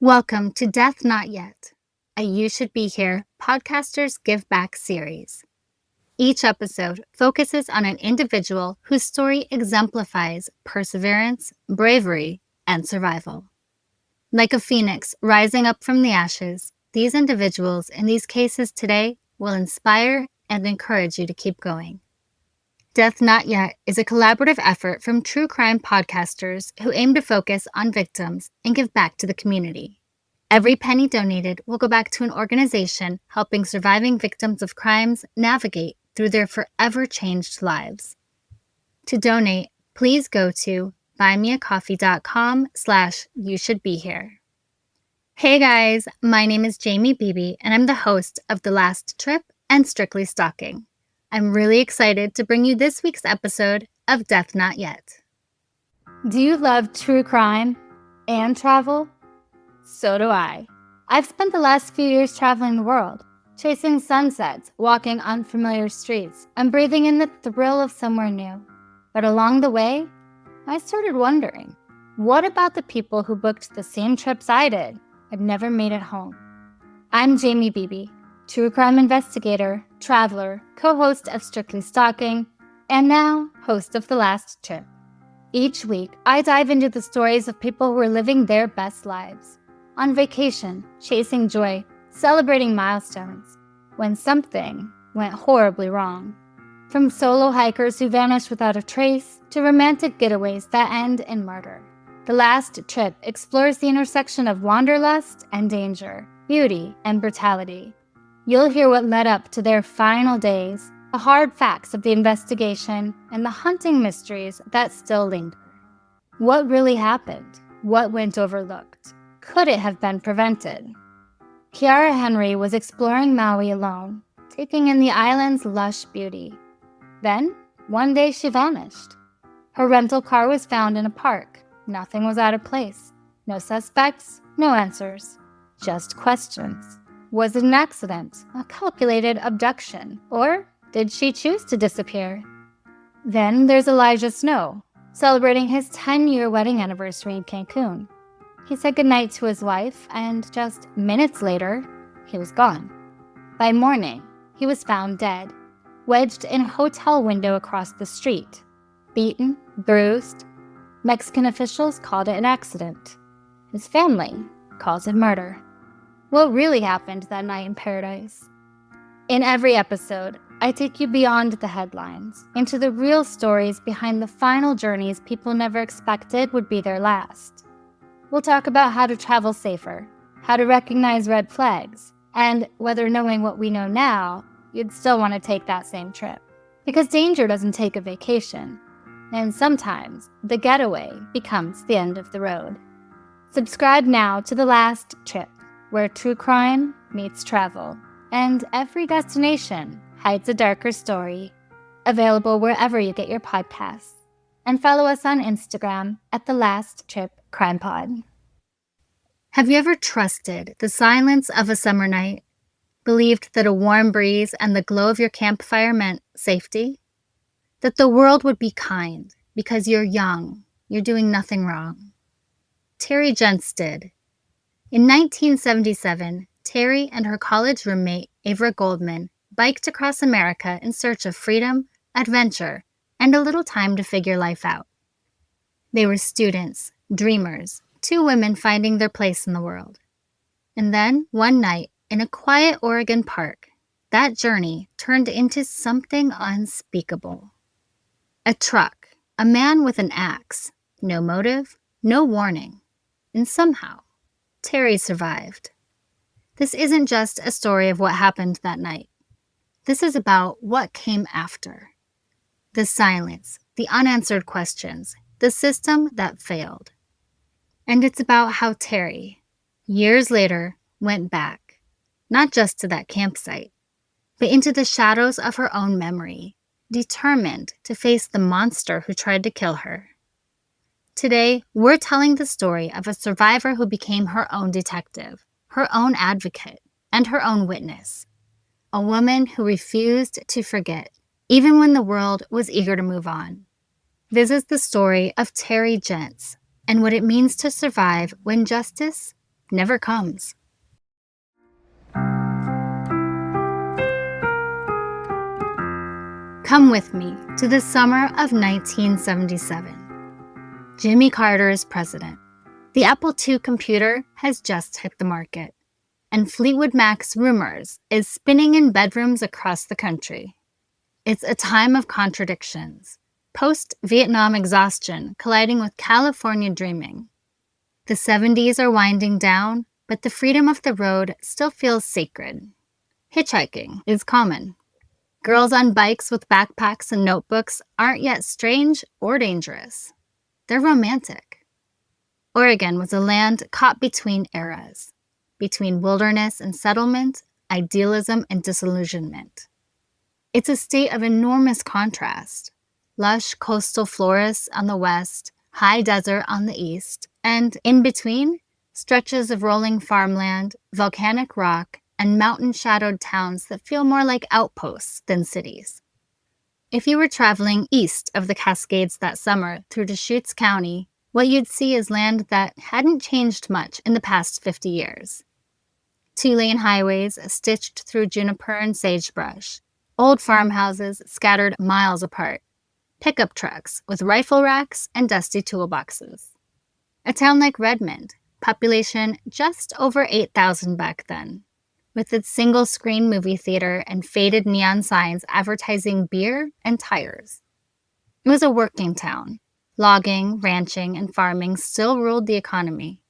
Welcome to Death Not Yet, a You Should Be Here Podcasters Give Back series. Each episode focuses on an individual whose story exemplifies perseverance, bravery, and survival. Like a phoenix rising up from the ashes, these individuals in these cases today will inspire and encourage you to keep going. Death Not Yet is a collaborative effort from true crime podcasters who aim to focus on victims and give back to the community. Every penny donated will go back to an organization helping surviving victims of crimes navigate through their forever changed lives. To donate, please go to buymeacoffee.com/youshouldbehere. Hey guys, my name is Jamie Beebe and I'm the host of The Last Trip and Strictly Stalking. I'm really excited to bring you this week's episode of Death Not Yet. Do you love true crime and travel? So do I. I've spent the last few years traveling the world, chasing sunsets, walking unfamiliar streets, and breathing in the thrill of somewhere new. But along the way, I started wondering, what about the people who booked the same trips I did but never made it home? I'm Jamie Beebe, true crime investigator, traveler, co-host of Strictly Stalking, and now host of The Last Trip. Each week, I dive into the stories of people who are living their best lives, on vacation, chasing joy, celebrating milestones, when something went horribly wrong. From solo hikers who vanish without a trace, to romantic getaways that end in murder. The Last Trip explores the intersection of wanderlust and danger, beauty and brutality. You'll hear what led up to their final days, the hard facts of the investigation, and the haunting mysteries that still linger. What really happened? What went overlooked? Could it have been prevented? Kiara Henry was exploring Maui alone, taking in the island's lush beauty. Then, one day she vanished. Her rental car was found in a park. Nothing was out of place. No suspects, no answers. Just questions. Was it an accident, a calculated abduction, or did she choose to disappear? Then there's Elijah Snow, celebrating his 10-year wedding anniversary in Cancun. He said goodnight to his wife, and just minutes later, he was gone. By morning, he was found dead, wedged in a hotel window across the street, beaten, bruised. Mexican officials called it an accident. His family calls it murder. What really happened that night in paradise? In every episode, I take you beyond the headlines, into the real stories behind the final journeys people never expected would be their last. We'll talk about how to travel safer, how to recognize red flags, and whether knowing what we know now, you'd still want to take that same trip. Because danger doesn't take a vacation, and sometimes the getaway becomes the end of the road. Subscribe now to The Last Trip, where true crime meets travel, and every destination hides a darker story. Available wherever you get your podcasts. And follow us on Instagram at The Last Trip Crime Pod. Have you ever trusted the silence of a summer night? Believed that a warm breeze and the glow of your campfire meant safety? That the world would be kind because you're young, you're doing nothing wrong? Terri Jentz did. In 1977, Terri and her college roommate, Avra Goldman, biked across America in search of freedom, adventure, and a little time to figure life out. They were students, dreamers, two women finding their place in the world. And then, one night, in a quiet Oregon park, that journey turned into something unspeakable. A truck, a man with an axe, no motive, no warning, and somehow, Terri survived. This isn't just a story of what happened that night. This is about what came after. The silence, the unanswered questions, the system that failed. And it's about how Terri, years later, went back, not just to that campsite, but into the shadows of her own memory, determined to face the monster who tried to kill her. Today, we're telling the story of a survivor who became her own detective, her own advocate, and her own witness. A woman who refused to forget, even when the world was eager to move on. This is the story of Terri Jentz and what it means to survive when justice never comes. Come with me to the summer of 1977. Jimmy Carter is president. The Apple II computer has just hit the market, and Fleetwood Mac's Rumors is spinning in bedrooms across the country. It's a time of contradictions, post-Vietnam exhaustion colliding with California dreaming. The 70s are winding down, but the freedom of the road still feels sacred. Hitchhiking is common. Girls on bikes with backpacks and notebooks aren't yet strange or dangerous. They're romantic. Oregon was a land caught between eras, between wilderness and settlement, idealism and disillusionment. It's a state of enormous contrast. Lush coastal forests on the west, high desert on the east, and in between, stretches of rolling farmland, volcanic rock, and mountain-shadowed towns that feel more like outposts than cities. If you were traveling east of the Cascades that summer through Deschutes County, what you'd see is land that hadn't changed much in the past 50 years. Two-lane highways stitched through juniper and sagebrush, old farmhouses scattered miles apart, pickup trucks with rifle racks and dusty toolboxes. A town like Redmond, population just over 8,000 back then, with its single-screen movie theater and faded neon signs advertising beer and tires. It was a working town. Logging, ranching, and farming still ruled the economy.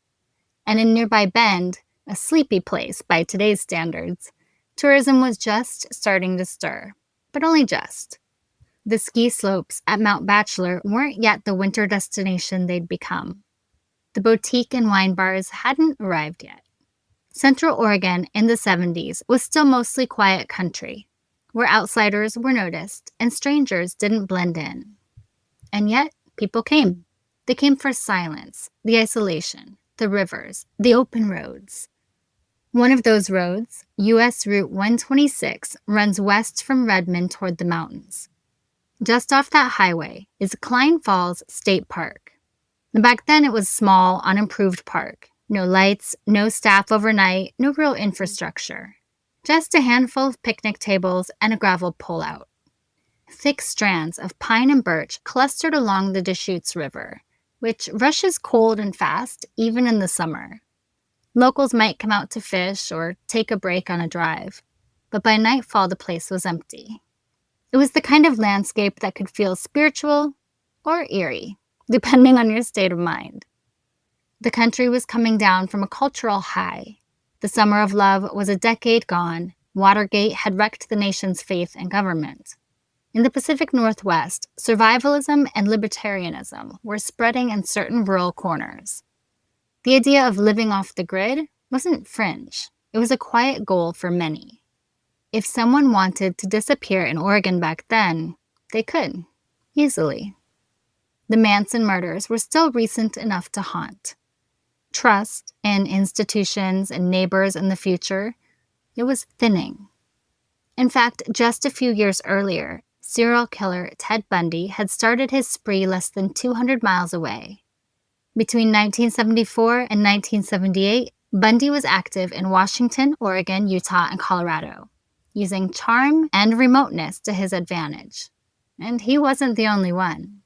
And in nearby Bend, a sleepy place by today's standards, tourism was just starting to stir, but only just. The ski slopes at Mount Bachelor weren't yet the winter destination they'd become. The boutique and wine bars hadn't arrived yet. Central Oregon in the 70s was still mostly quiet country, where outsiders were noticed and strangers didn't blend in. And yet, people came. They came for silence, the isolation, the rivers, the open roads. One of those roads, U.S. Route 126, runs west from Redmond toward the mountains. Just off that highway is Cline Falls State Park. Back then it was a small, unimproved park. No lights, no staff overnight, no real infrastructure. Just a handful of picnic tables and a gravel pullout. Thick strands of pine and birch clustered along the Deschutes River, which rushes cold and fast even in the summer. Locals might come out to fish or take a break on a drive, but by nightfall the place was empty. It was the kind of landscape that could feel spiritual or eerie, depending on your state of mind. The country was coming down from a cultural high. The summer of love was a decade gone. Watergate had wrecked the nation's faith in government. In the Pacific Northwest, survivalism and libertarianism were spreading in certain rural corners. The idea of living off the grid wasn't fringe. It was a quiet goal for many. If someone wanted to disappear in Oregon back then, they could, easily. The Manson murders were still recent enough to haunt. Trust in institutions and neighbors in the future, it was thinning. In fact, just a few years earlier, serial killer Ted Bundy had started his spree less than 200 miles away. Between 1974 and 1978, Bundy was active in Washington, Oregon, Utah, and Colorado, using charm and remoteness to his advantage. And he wasn't the only one.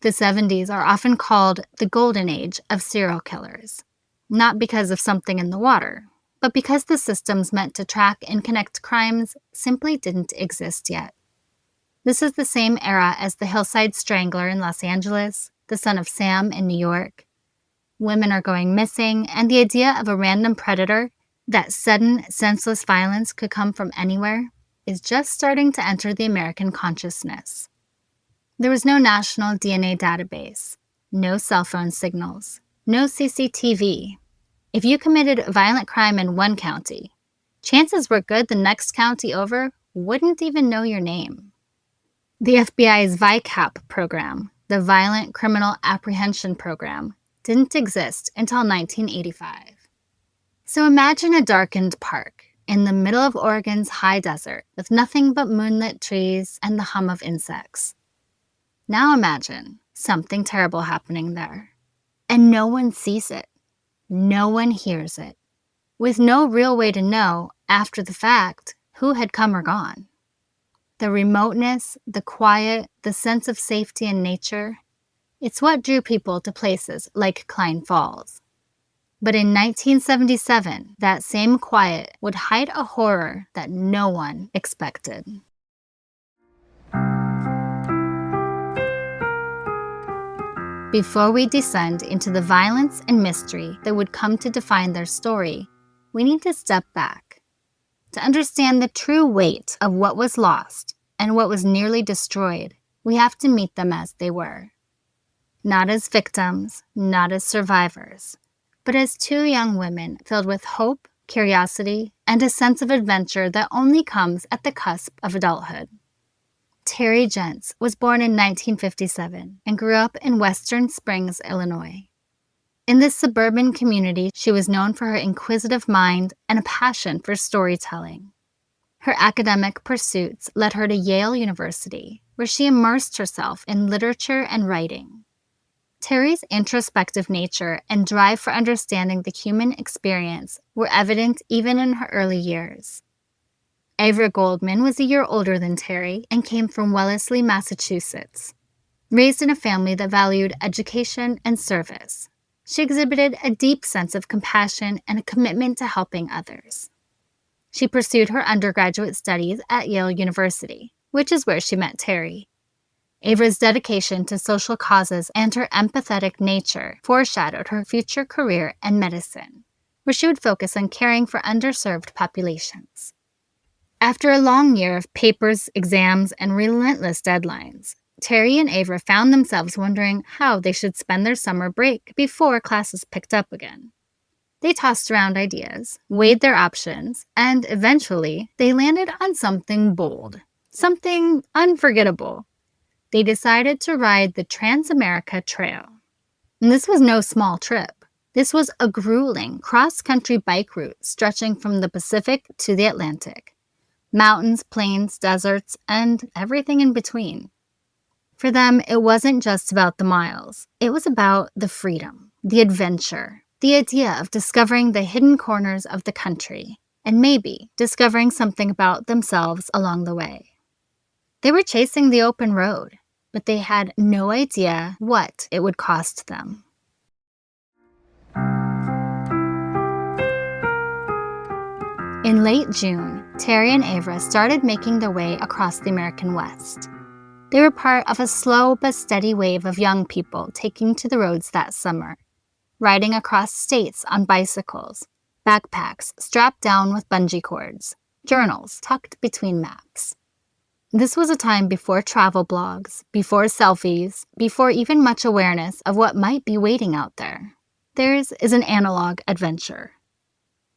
The 70s are often called the golden age of serial killers, not because of something in the water, but because the systems meant to track and connect crimes simply didn't exist yet. This is the same era as the Hillside Strangler in Los Angeles, the Son of Sam in New York. Women are going missing, and the idea of a random predator, that sudden, senseless violence could come from anywhere, is just starting to enter the American consciousness. There was no national DNA database, no cell phone signals, no CCTV. If you committed a violent crime in one county, chances were good the next county over wouldn't even know your name. The FBI's VICAP program, the Violent Criminal Apprehension Program, didn't exist until 1985. So imagine a darkened park in the middle of Oregon's high desert with nothing but moonlit trees and the hum of insects. Now imagine something terrible happening there, and no one sees it. no one hears it, with no real way to know, after the fact, who had come or gone. The remoteness, the quiet, the sense of safety in nature, it's what drew people to places like Cline Falls. But in 1977, that same quiet would hide a horror that no one expected. Before we descend into the violence and mystery that would come to define their story, we need to step back to understand the true weight of what was lost and what was nearly destroyed. We have to meet them as they were. Not as victims, not as survivors, but as two young women filled with hope, curiosity, and a sense of adventure that only comes at the cusp of adulthood. Terri Jentz was born in 1957 and grew up in Western Springs, Illinois. In this suburban community, she was known for her inquisitive mind and a passion for storytelling. Her academic pursuits led her to Yale University, where she immersed herself in literature and writing. Terri's introspective nature and drive for understanding the human experience were evident even in her early years. Avra Goldman was a year older than Terri and came from Wellesley, Massachusetts. Raised in a family that valued education and service, she exhibited a deep sense of compassion and a commitment to helping others. She pursued her undergraduate studies at Yale University, which is where she met Terri. Avra's dedication to social causes and her empathetic nature foreshadowed her future career in medicine, where she would focus on caring for underserved populations. After a long year of papers, exams, and relentless deadlines, Terri and Avra found themselves wondering how they should spend their summer break before classes picked up again. They tossed around ideas, weighed their options, and eventually they landed on something bold, something unforgettable. They decided to ride the Trans-America Trail. And this was no small trip. This was a grueling cross-country bike route stretching from the Pacific to the Atlantic. Mountains, plains, deserts, and everything in between. For them, it wasn't just about the miles. It was about the freedom, the adventure, the idea of discovering the hidden corners of the country, and maybe discovering something about themselves along the way. They were chasing the open road, but they had no idea what it would cost them. In late June, Terri and Avra started making their way across the American West. They were part of a slow but steady wave of young people taking to the roads that summer, riding across states on bicycles, backpacks strapped down with bungee cords, journals tucked between maps. This was a time before travel blogs, before selfies, before even much awareness of what might be waiting out there. Theirs is an analog adventure.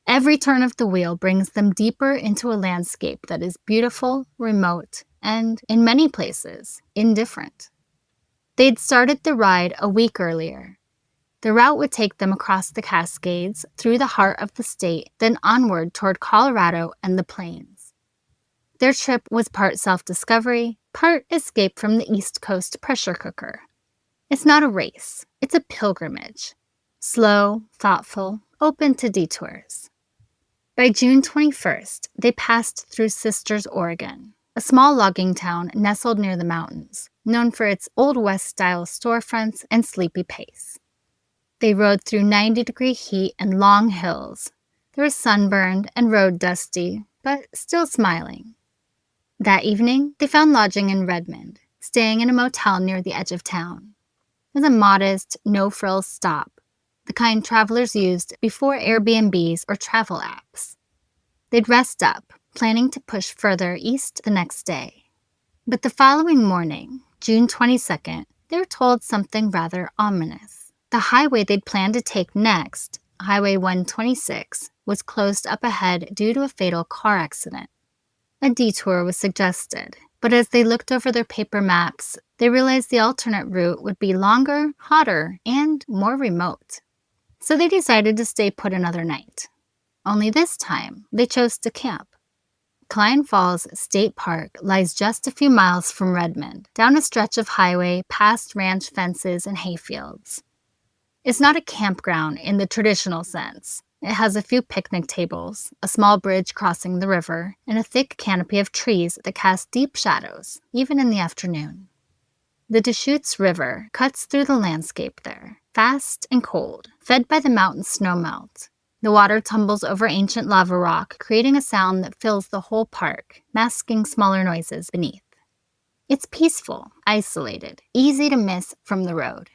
Every turn of the wheel brings them deeper into a landscape that is beautiful, remote, and, in many places, indifferent. They'd started the ride a week earlier. The route would take them across the Cascades, through the heart of the state, then onward toward Colorado and the plains. Their trip was part self-discovery, part escape from the East Coast pressure cooker. It's not a race, it's a pilgrimage. Slow, thoughtful, open to detours. By June 21st, they passed through Sisters, Oregon, a small logging town nestled near the mountains, known for its Old West-style storefronts and sleepy pace. They rode through 90-degree heat and long hills. They were sunburned and road dusty, but still smiling. That evening, they found lodging in Redmond, staying in a motel near the edge of town. It was a modest, no-frills stop, the kind travelers used before Airbnbs or travel apps. They'd rest up, planning to push further east the next day. But the following morning, June 22nd, they were told something rather ominous. The highway they'd planned to take next, Highway 126, was closed up ahead due to a fatal car accident. A detour was suggested, but as they looked over their paper maps, they realized the alternate route would be longer, hotter, and more remote. So they decided to stay put another night. Only this time, they chose to camp. Cline Falls State Park lies just a few miles from Redmond, down a stretch of highway past ranch fences and hayfields. It's not a campground in the traditional sense. It has a few picnic tables, a small bridge crossing the river, and a thick canopy of trees that cast deep shadows, even in the afternoon. The Deschutes River cuts through the landscape there, fast and cold, fed by the mountain snowmelt. The water tumbles over ancient lava rock, creating a sound that fills the whole park, masking smaller noises beneath. It's peaceful, isolated, easy to miss from the road.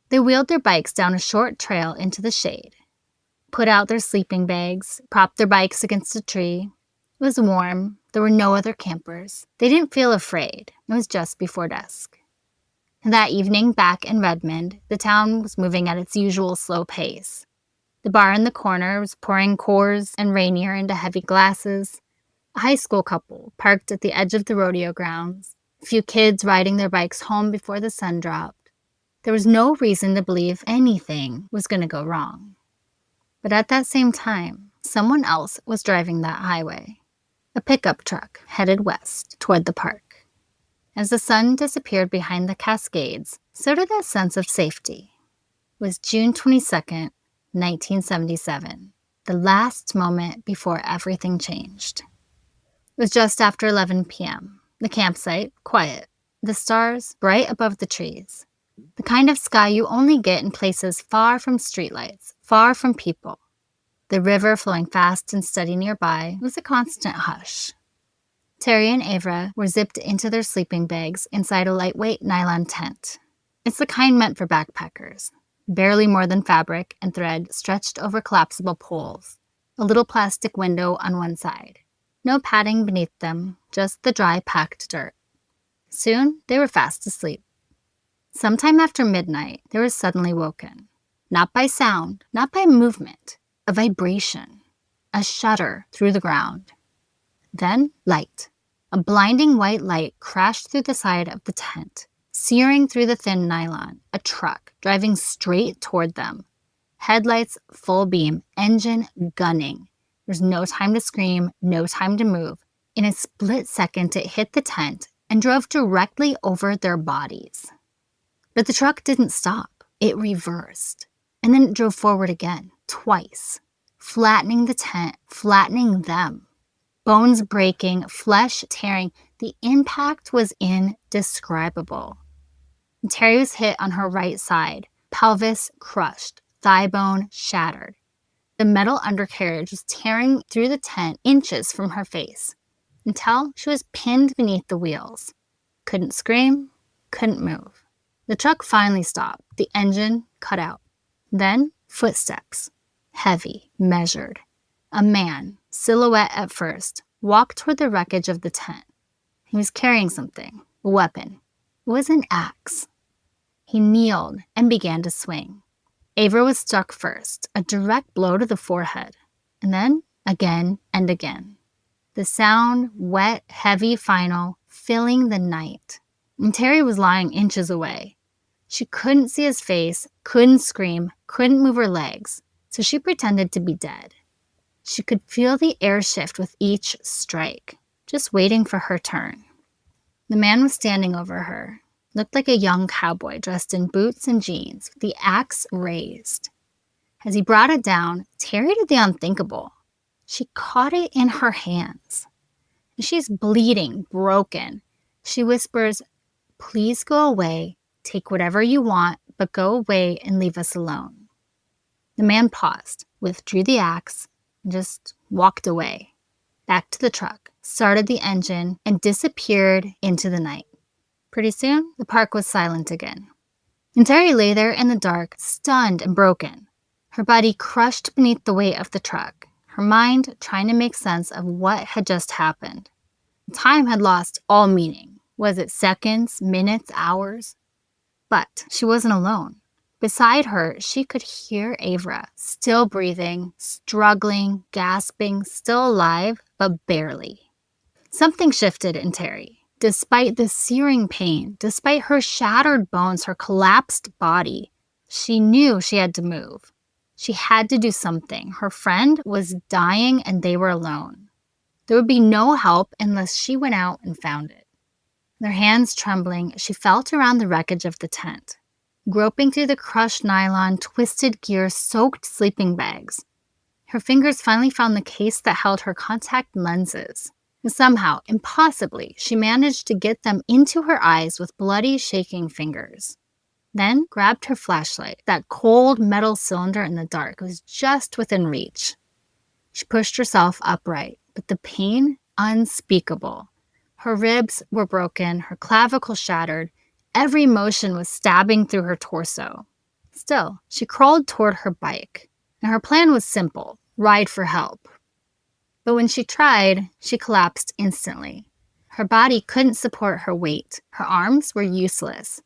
They wheeled their bikes down a short trail into the shade, put out their sleeping bags, propped their bikes against a tree. It was warm. There were no other campers. They didn't feel afraid. It was just before dusk. That evening, back in Redmond, the town was moving at its usual slow pace. The bar in the corner was pouring Coors and Rainier into heavy glasses. A high school couple parked at the edge of the rodeo grounds. A few kids riding their bikes home before the sun dropped. There was no reason to believe anything was going to go wrong. But at that same time, someone else was driving that highway. A pickup truck headed west toward the park. As the sun disappeared behind the Cascades, so did that sense of safety. It was June 22nd, 1977, the last moment before everything changed. It was just after 11 p.m. The campsite, quiet. The stars, bright above the trees. The kind of sky you only get in places far from streetlights, far from people. The river flowing fast and steady nearby was a constant hush. Terri and Avra were zipped into their sleeping bags inside a lightweight nylon tent. It's the kind meant for backpackers. Barely more than fabric and thread stretched over collapsible poles. A little plastic window on one side. No padding beneath them, just the dry, packed dirt. Soon, they were fast asleep. Sometime after midnight, they were suddenly woken. Not by sound, not by movement. A vibration. A shudder through the ground. Then, light. A blinding white light crashed through the side of the tent, searing through the thin nylon. A truck driving straight toward them. Headlights full beam, engine gunning. There's no time to scream, no time to move. In a split second, it hit the tent and drove directly over their bodies. But the truck didn't stop. It reversed. And then it drove forward again, twice, flattening the tent, flattening them. Bones breaking, flesh tearing. The impact was indescribable. Terri was hit on her right side, pelvis crushed, thigh bone shattered. The metal undercarriage was tearing through the tent inches from her face, until she was pinned beneath the wheels. Couldn't scream, couldn't move. The truck finally stopped, the engine cut out. Then, footsteps, heavy, measured. A man, silhouette at first, walked toward the wreckage of the tent. He was carrying something, a weapon. It was an axe. He kneeled and began to swing. Avra was struck first, a direct blow to the forehead, and then again and again. The sound, wet, heavy, final, filling the night. And Terri was lying inches away. She couldn't see his face, couldn't scream, couldn't move her legs, so she pretended to be dead. She could feel the air shift with each strike, just waiting for her turn. The man was standing over her, looked like a young cowboy dressed in boots and jeans, with the axe raised. As he brought it down, Terri did the unthinkable. She caught it in her hands. She's bleeding, broken. She whispers, "Please go away, take whatever you want, but go away and leave us alone." The man paused, withdrew the axe, and just walked away. Back to the truck, started the engine, and disappeared into the night. Pretty soon, the park was silent again. And Terri lay there in the dark, stunned and broken. Her body crushed beneath the weight of the truck, her mind trying to make sense of what had just happened. Time had lost all meaning. Was it seconds, minutes, hours? But she wasn't alone. Beside her, she could hear Avra, still breathing, struggling, gasping, still alive, but barely. Something shifted in Terri. Despite the searing pain, despite her shattered bones, her collapsed body, she knew she had to move. She had to do something. Her friend was dying and they were alone. There would be no help unless she went out and found it. Their hands trembling, she felt around the wreckage of the tent. groping through the crushed nylon, twisted gear, soaked sleeping bags. Her fingers finally found the case that held her contact lenses. Somehow, impossibly, she managed to get them into her eyes with bloody, shaking fingers. Then grabbed her flashlight. That cold metal cylinder in the dark was just within reach. She pushed herself upright, but the pain, unspeakable. Her ribs were broken, her clavicle shattered. Every motion was stabbing through her torso. Still, she crawled toward her bike. And her plan was simple: ride for help. But when she tried, she collapsed instantly. Her body couldn't support her weight. Her arms were useless.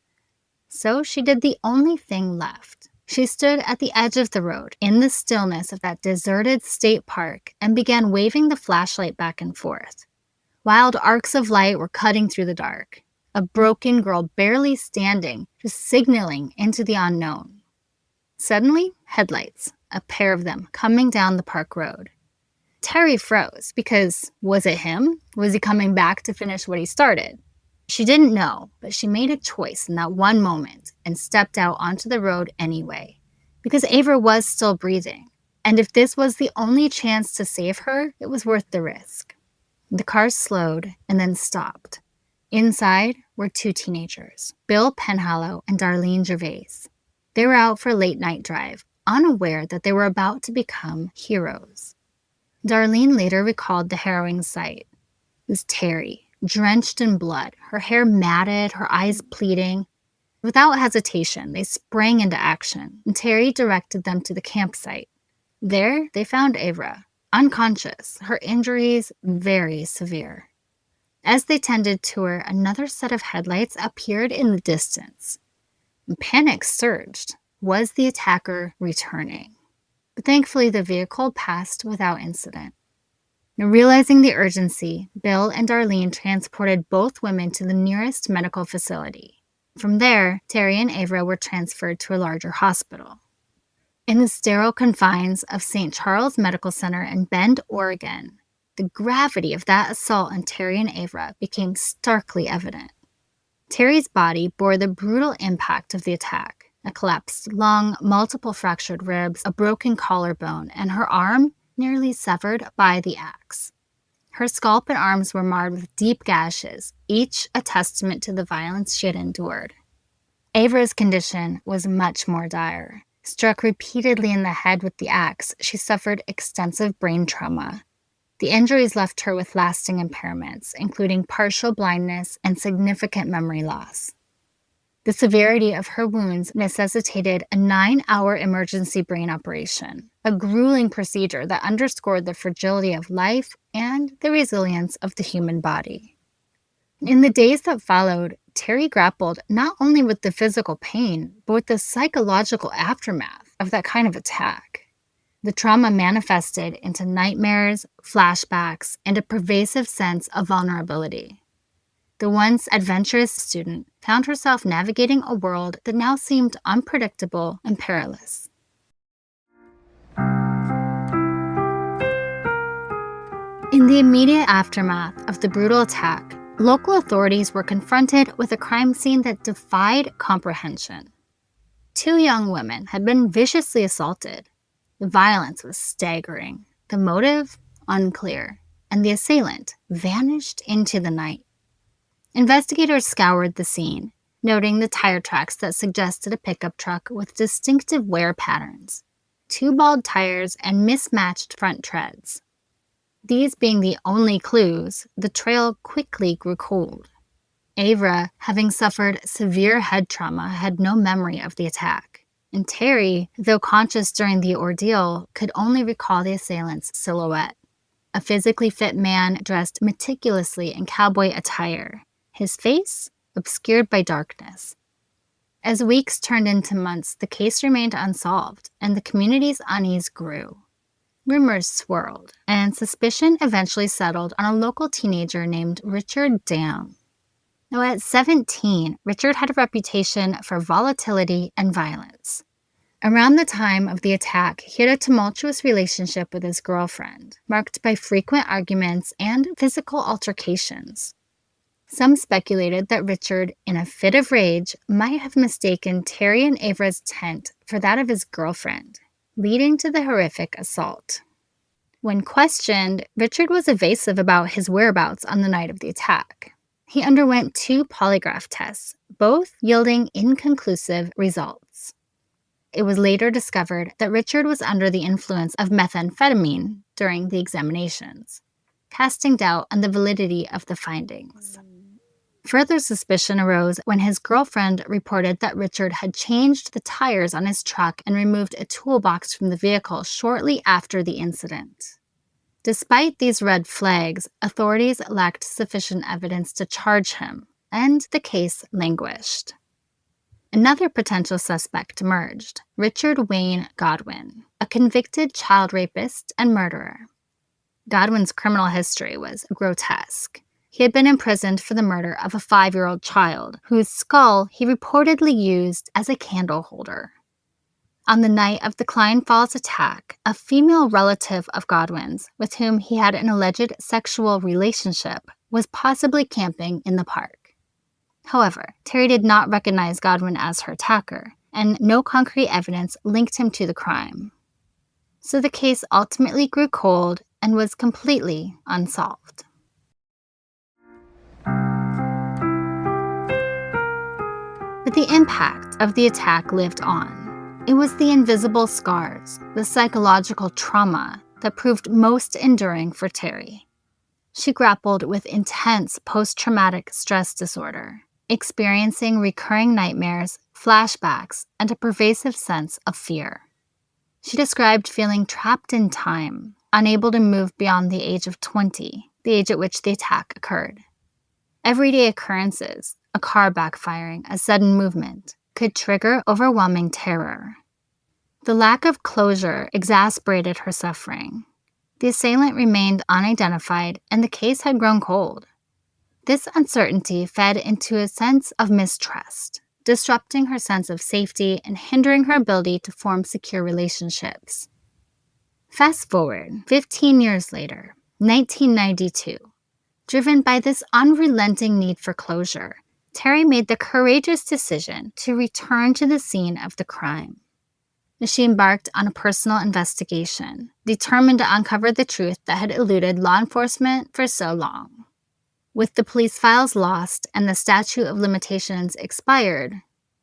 So she did the only thing left. She stood at the edge of the road, in the stillness of that deserted state park, and began waving the flashlight back and forth. Wild arcs of light were cutting through the dark. A broken girl barely standing, just signaling into the unknown. Suddenly, headlights, a pair of them, coming down the park road. Terri froze because, was it him? Was he coming back to finish what he started? She didn't know, but she made a choice in that one moment and stepped out onto the road anyway, because Avra was still breathing, and if this was the only chance to save her, it was worth the risk. The car slowed and then stopped. Inside were two teenagers, Bill Penhallow and Darlene Gervais. They were out for a late-night drive, unaware that they were about to become heroes. Darlene later recalled the harrowing sight. It was Terri, drenched in blood, her hair matted, her eyes pleading. Without hesitation, they sprang into action, and Terri directed them to the campsite. There, they found Avra, unconscious, her injuries very severe. As they tended to her, another set of headlights appeared in the distance. Panic surged. Was the attacker returning? But thankfully, the vehicle passed without incident. Now, realizing the urgency, Bill and Darlene transported both women to the nearest medical facility. From there, Terri and Avra were transferred to a larger hospital. In the sterile confines of St. Charles Medical Center in Bend, Oregon, the gravity of that assault on Terri and Avra became starkly evident. Terri's body bore the brutal impact of the attack: a collapsed lung, multiple fractured ribs, a broken collarbone, and her arm nearly severed by the axe. Her scalp and arms were marred with deep gashes, each a testament to the violence she had endured. Avra's condition was much more dire. Struck repeatedly in the head with the axe, she suffered extensive brain trauma. The injuries left her with lasting impairments, including partial blindness and significant memory loss. The severity of her wounds necessitated a 9-hour emergency brain operation, a grueling procedure that underscored the fragility of life and the resilience of the human body. In the days that followed, Terri grappled not only with the physical pain, but with the psychological aftermath of that kind of attack. The trauma manifested into nightmares, flashbacks, and a pervasive sense of vulnerability. The once adventurous student found herself navigating a world that now seemed unpredictable and perilous. In the immediate aftermath of the brutal attack, local authorities were confronted with a crime scene that defied comprehension. 2 young women had been viciously assaulted. The violence was staggering, the motive unclear, and the assailant vanished into the night. Investigators scoured the scene, noting the tire tracks that suggested a pickup truck with distinctive wear patterns, 2 bald tires, and mismatched front treads. These being the only clues, the trail quickly grew cold. Avra, having suffered severe head trauma, had no memory of the attack, and Terri, though conscious during the ordeal, could only recall the assailant's silhouette: a physically fit man dressed meticulously in cowboy attire, his face obscured by darkness. As weeks turned into months, the case remained unsolved, and the community's unease grew. Rumors swirled, and suspicion eventually settled on a local teenager named Richard Dam. Now, at 17, Richard had a reputation for volatility and violence. Around the time of the attack, he had a tumultuous relationship with his girlfriend, marked by frequent arguments and physical altercations. Some speculated that Richard, in a fit of rage, might have mistaken Terri and Avra's tent for that of his girlfriend, leading to the horrific assault. When questioned, Richard was evasive about his whereabouts on the night of the attack. He underwent 2 polygraph tests, both yielding inconclusive results. It was later discovered that Richard was under the influence of methamphetamine during the examinations, casting doubt on the validity of the findings. Further suspicion arose when his girlfriend reported that Richard had changed the tires on his truck and removed a toolbox from the vehicle shortly after the incident. Despite these red flags, authorities lacked sufficient evidence to charge him, and the case languished. Another potential suspect emerged, Richard Wayne Godwin, a convicted child rapist and murderer. Godwin's criminal history was grotesque. He had been imprisoned for the murder of a 5-year-old child, whose skull he reportedly used as a candle holder. On the night of the Cline Falls attack, a female relative of Godwin's, with whom he had an alleged sexual relationship, was possibly camping in the park. However, Terri did not recognize Godwin as her attacker, and no concrete evidence linked him to the crime. So the case ultimately grew cold and was completely unsolved. But the impact of the attack lived on. It was the invisible scars, the psychological trauma that proved most enduring for Terri. She grappled with intense post-traumatic stress disorder, experiencing recurring nightmares, flashbacks, and a pervasive sense of fear. She described feeling trapped in time, unable to move beyond the age of 20, the age at which the attack occurred. Everyday occurrences, a car backfiring, a sudden movement, could trigger overwhelming terror. The lack of closure exasperated her suffering. The assailant remained unidentified, and the case had grown cold. This uncertainty fed into a sense of mistrust, disrupting her sense of safety and hindering her ability to form secure relationships. Fast forward 15 years later, 1992. Driven by this unrelenting need for closure, Terri made the courageous decision to return to the scene of the crime. She embarked on a personal investigation, determined to uncover the truth that had eluded law enforcement for so long. With the police files lost and the statute of limitations expired,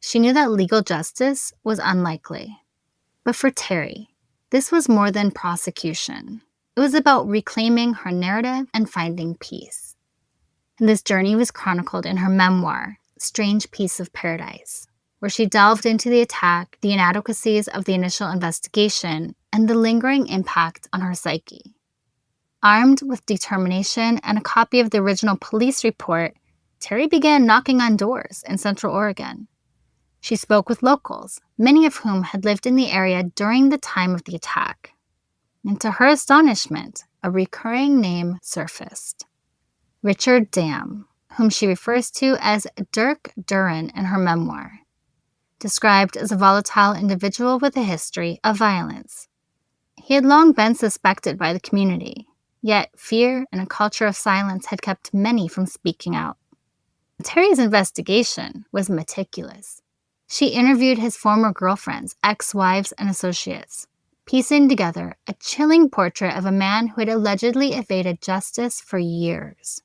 she knew that legal justice was unlikely. But for Terri, this was more than prosecution. It was about reclaiming her narrative and finding peace. And this journey was chronicled in her memoir, Strange Piece of Paradise, where she delved into the attack, the inadequacies of the initial investigation, and the lingering impact on her psyche. Armed with determination and a copy of the original police report, Terri began knocking on doors in Central Oregon. She spoke with locals, many of whom had lived in the area during the time of the attack. And to her astonishment, a recurring name surfaced. Richard Dam, whom she refers to as Dirk Duren in her memoir. Described as a volatile individual with a history of violence. He had long been suspected by the community, yet fear and a culture of silence had kept many from speaking out. Terri's investigation was meticulous. She interviewed his former girlfriends, ex-wives, and associates, piecing together a chilling portrait of a man who had allegedly evaded justice for years.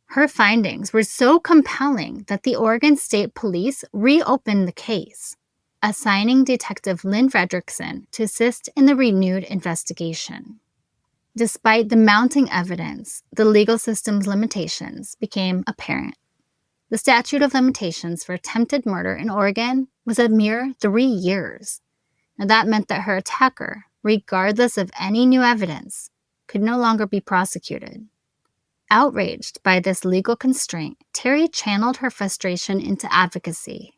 Her findings were so compelling that the Oregon State Police reopened the case, assigning Detective Lynn Fredrickson to assist in the renewed investigation. Despite the mounting evidence, the legal system's limitations became apparent. The statute of limitations for attempted murder in Oregon was a mere 3 years. And that meant that her attacker, regardless of any new evidence, could no longer be prosecuted. Outraged by this legal constraint, Terri channeled her frustration into advocacy.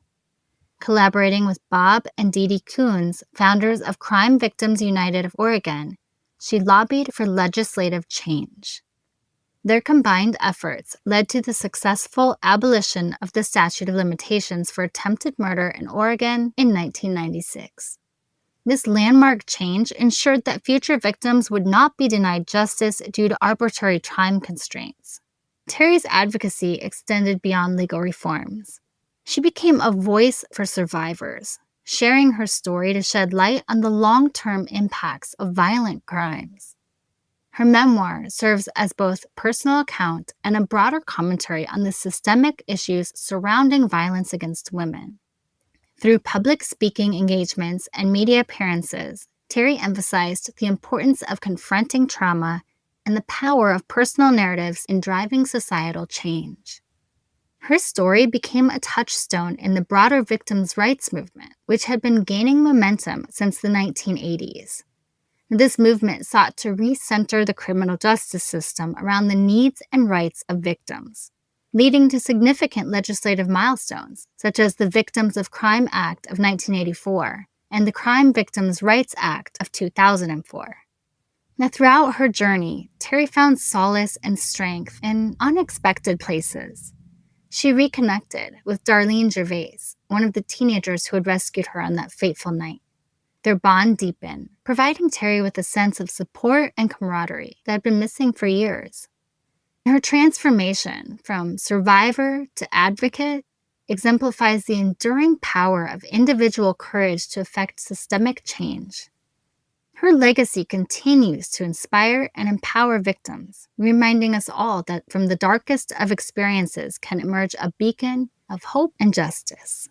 Collaborating with Bob and Dee Dee Coons, founders of Crime Victims United of Oregon, she lobbied for legislative change. Their combined efforts led to the successful abolition of the statute of limitations for attempted murder in Oregon in 1996. This landmark change ensured that future victims would not be denied justice due to arbitrary time constraints. Terri's advocacy extended beyond legal reforms. She became a voice for survivors, sharing her story to shed light on the long-term impacts of violent crimes. Her memoir serves as both personal account and a broader commentary on the systemic issues surrounding violence against women. Through public speaking engagements and media appearances, Terri emphasized the importance of confronting trauma and the power of personal narratives in driving societal change. Her story became a touchstone in the broader victims' rights movement, which had been gaining momentum since the 1980s. This movement sought to recenter the criminal justice system around the needs and rights of victims, leading to significant legislative milestones, such as the Victims of Crime Act of 1984 and the Crime Victims' Rights Act of 2004. Now, throughout her journey, Terri found solace and strength in unexpected places. She reconnected with Darlene Gervais, one of the teenagers who had rescued her on that fateful night. Their bond deepened, providing Terri with a sense of support and camaraderie that had been missing for years. Her transformation from survivor to advocate exemplifies the enduring power of individual courage to effect systemic change. Her legacy continues to inspire and empower victims, reminding us all that from the darkest of experiences can emerge a beacon of hope and justice.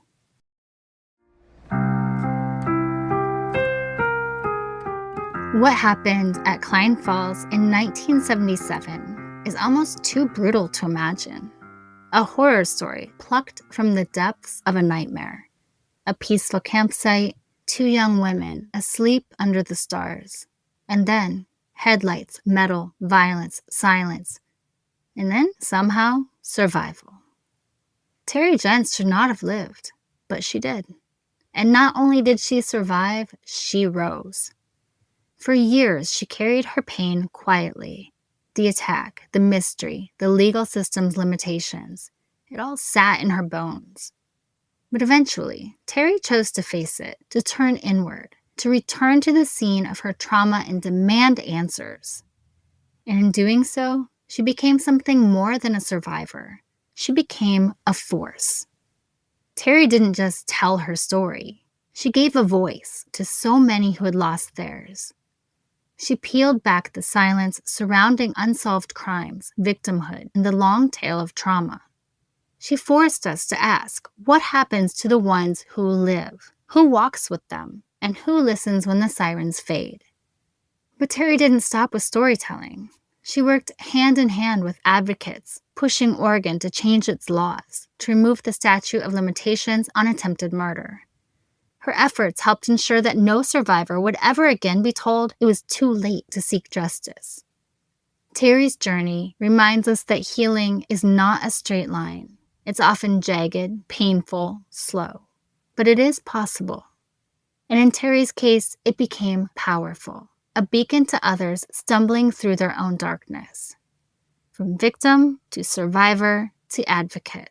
What happened at Cline Falls in 1977 is almost too brutal to imagine. A horror story plucked from the depths of a nightmare. A peaceful campsite, two young women asleep under the stars. And then, headlights, metal, violence, silence. And then, somehow, survival. Terri Jentz should not have lived, but she did. And not only did she survive, she rose. For years, she carried her pain quietly. The attack, the mystery, the legal system's limitations, it all sat in her bones. But eventually, Terri chose to face it, to turn inward, to return to the scene of her trauma and demand answers. And in doing so, she became something more than a survivor. She became a force. Terri didn't just tell her story. She gave a voice to so many who had lost theirs. She peeled back the silence surrounding unsolved crimes, victimhood, and the long tail of trauma. She forced us to ask, what happens to the ones who live? Who walks with them? And who listens when the sirens fade? But Terri didn't stop with storytelling. She worked hand in hand with advocates, pushing Oregon to change its laws, to remove the statute of limitations on attempted murder. Her efforts helped ensure that no survivor would ever again be told it was too late to seek justice. Terri's journey reminds us that healing is not a straight line. It's often jagged, painful, slow. But it is possible. And in Terri's case, it became powerful, a beacon to others stumbling through their own darkness. From victim to survivor to advocate.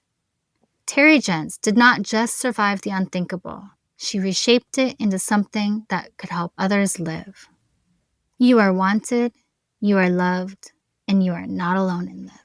Terri Jentz did not just survive the unthinkable. She reshaped it into something that could help others live. You are wanted, you are loved, and you are not alone in this.